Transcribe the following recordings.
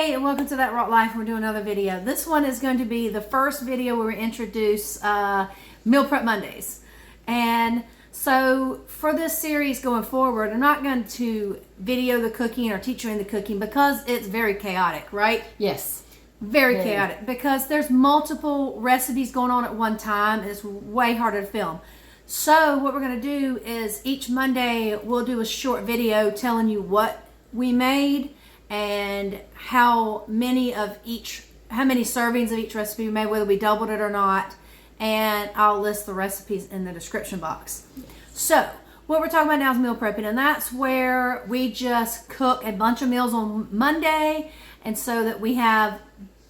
Hey, and welcome to That Rock Life. We're doing another video. This one is going to be the first video where we introduce Meal Prep Mondays. And so for this series going forward, I'm not going to video the cooking or teach you in the cooking because it's very chaotic, right? Yes. Very chaotic because there's multiple recipes going on at one time and it's way harder to film. So what we're going to do is each Monday we'll do a short video telling you what we made and how many servings of each recipe we made, whether we doubled it or not, and I'll list the recipes in the description box. So what we're talking about now is meal prepping, and that's where we just cook a bunch of meals on Monday, and so that we have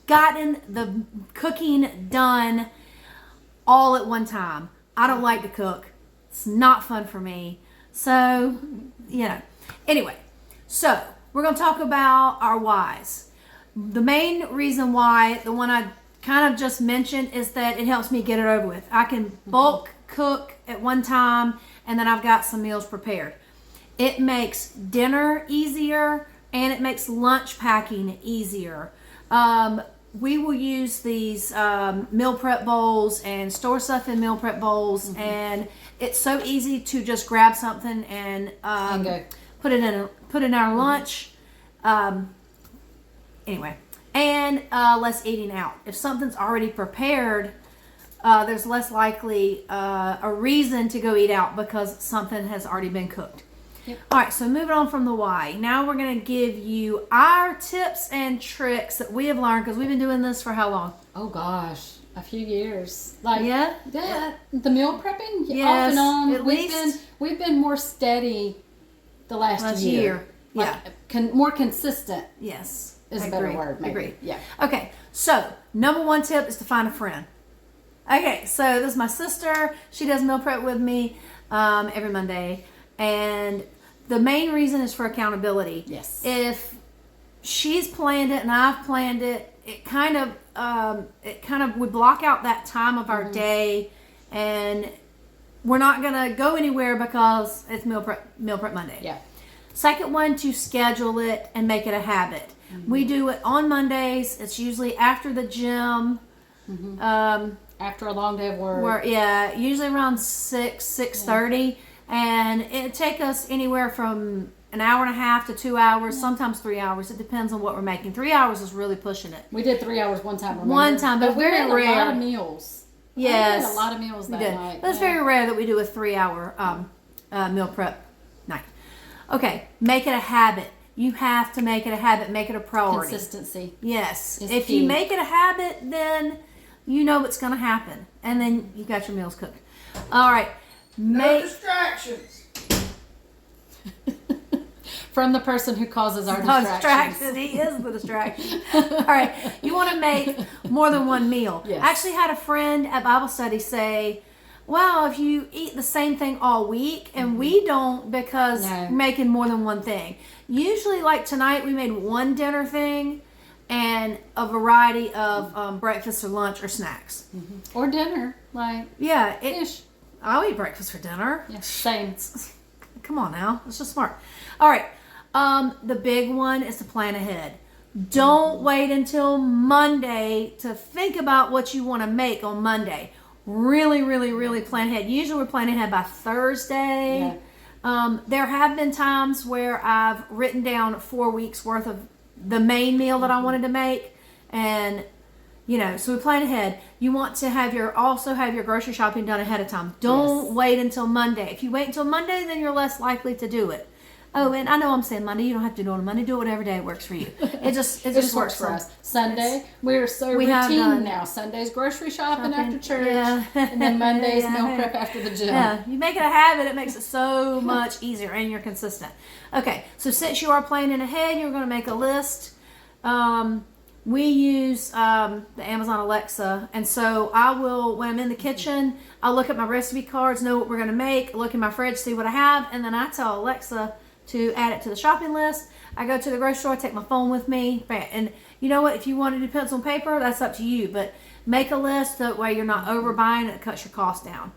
gotten the cooking done all at one time. I don't like to cook. It's not fun for me. So, anyway, so we're going to talk about our whys. The main reason why, the one I kind of just mentioned, is that it helps me get it over with. I can bulk cook at one time and then I've got some meals prepared. It makes dinner easier and it makes lunch packing easier. We will use these meal prep bowls and store stuff in meal prep bowls, and it's so easy to just grab something and put it in our lunch. Anyway, and less eating out. If something's already prepared, there's less likely a reason to go eat out because something has already been cooked. Yep. All right, so moving on from the why. Now we're going to give you our tips and tricks that we have learned because we've been doing this for how long? Oh gosh, a few years. Yeah, the meal prepping. Yes, off and on. At least we've been more steady the last year. More consistent. Yes, is a better word. Maybe. Agreed. Yeah. Okay, so number one tip is to find a friend. Okay, so this is my sister. She does meal prep with me every Monday, and the main reason is for accountability. Yes. If she's planned it and I've planned it, it kind of would block out that time of our day, and we're not gonna go anywhere because it's meal prep Monday. Yeah. Second one, to schedule it and make it a habit. We do it on Mondays. It's usually after the gym. After a long day of work. Usually around 6:30. And it take us anywhere from an hour and a half to 2 hours, sometimes 3 hours. It depends on what we're making. 3 hours is really pushing it. We did 3 hours one time. Remember? One time, but very rare. We had a lot of meals. Yes, we had a lot of meals that night. But it's very rare that we do a 3 hour meal prep night. Okay, make it a habit. You have to make it a habit. Make it a priority. Consistency. Yes. If you make it a habit, then you know what's going to happen, and then you got your meals cooked. All right. No distractions. From the person who causes our distractions. He is the distraction. All right. You want to make more than one meal. Yes. I actually had a friend at Bible study say, well, if you eat the same thing all week, and we don't because we're making more than one thing. Usually, like tonight, we made one dinner thing and a variety of breakfast or lunch or snacks. Or dinner. Ish. I'll eat breakfast for dinner. Yeah, same. Come on now. It's just smart. All right. The big one is to plan ahead. Don't wait until Monday to think about what you want to make on Monday. Really, really, really plan ahead. Usually we're planning ahead by Thursday. Yeah. There have been times where I've written down 4 weeks worth of the main meal that I wanted to make, and so we plan ahead. You want to also have your grocery shopping done ahead of time. Don't wait until Monday. If you wait until Monday, then you're less likely to do it. Oh, and I know I'm saying Monday. You don't have to do it on Monday. Do it whatever day it works for you. It just works for us. Sunday, we're so routine now. Sunday's grocery shopping after church, and then Monday's meal prep after the gym. Yeah, you make it a habit. It makes it so much easier, and you're consistent. Okay, so since you are planning ahead, you're going to make a list. We use the Amazon Alexa, and so I will, when I'm in the kitchen, I'll look at my recipe cards, know what we're going to make, look in my fridge, see what I have, and then I tell Alexa to add it to the shopping list. I go to the grocery store, I take my phone with me, and you know what, if you want to do pencil and paper, that's up to you, but make a list that way you're not overbuying, it cuts your cost down.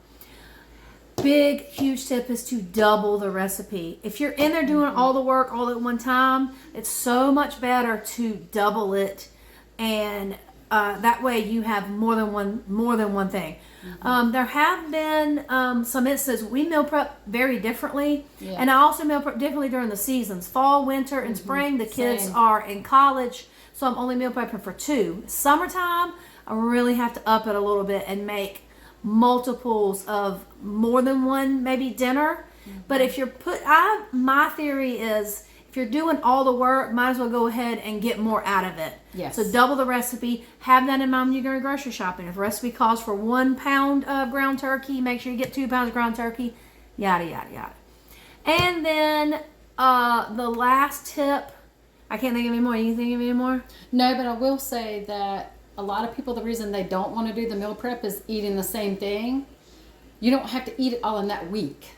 big, huge tip is to double the recipe. If you're in there doing all the work all at one time, it's so much better to double it, and that way you have more than one thing. There have been some instances we meal prep very differently, and I also meal prep differently during the seasons: fall, winter, and spring. The kids are in college, so I'm only meal prepping for 2. Summertime, I really have to up it a little bit and make multiples of more than one, maybe dinner. But if you're my theory is, if you're doing all the work, might as well go ahead and get more out of it. Yes. So double the recipe. Have that in mind when you're going grocery shopping. If the recipe calls for 1 pound of ground turkey, make sure you get 2 pounds of ground turkey. Yada, yada, yada. And then the last tip, I can't think of any more. You can think of any more? No, but I will say that a lot of people, the reason they don't want to do the meal prep is eating the same thing. You don't have to eat it all in that week.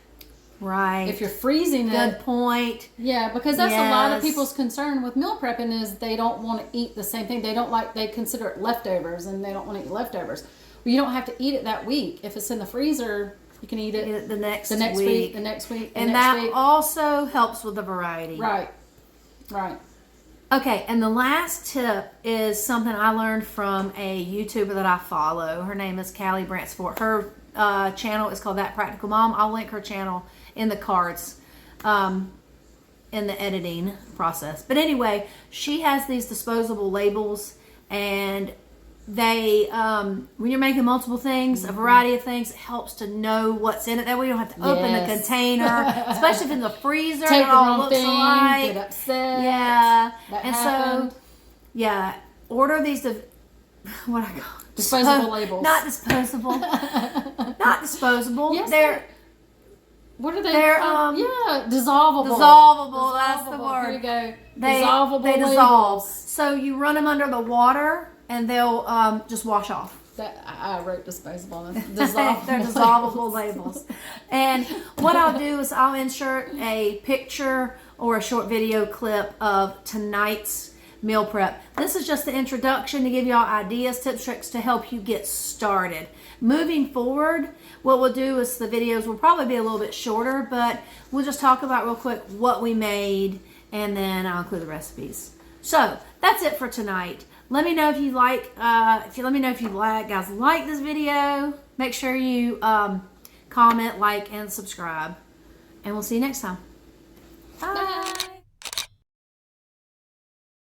Right. If you're freezing it. Good point. Yeah, because that's a lot of people's concern with meal prepping is they don't want to eat the same thing. They consider it leftovers and they don't want to eat leftovers. Well, you don't have to eat it that week. If it's in the freezer, you can eat it the next week, the next week, and that also helps with the variety. Right. Okay, and the last tip is something I learned from a YouTuber that I follow. Her name is Callie Bransford. Her channel is called That Practical Mom. I'll link her channel in the cards in the editing process. But anyway, she has these disposable labels, and they when you're making multiple things, a variety of things, it helps to know what's in it. That way you don't have to open the container, especially if in the freezer Take it all looks thing, alike. Get upset. Yeah. That and happened. So order these what I call disposable labels. Not disposable. Not disposable. Yes, they're what are they? They're dissolvable. Dissolvable. That's the word. Here you go. They labels. dissolve. So you run them under the water, and they'll just wash off. I wrote disposable on them. Dissolvable. They're dissolvable labels. And what I'll do is I'll insert a picture or a short video clip of tonight's meal prep. This is just the introduction to give y'all ideas, tips, tricks to help you get started. Moving forward, what we'll do is the videos will probably be a little bit shorter, but we'll just talk about real quick what we made, and then I'll include the recipes. So that's it for tonight. Let me know if you like. Guys, like this video. Make sure you comment, like, and subscribe, and we'll see you next time. Bye.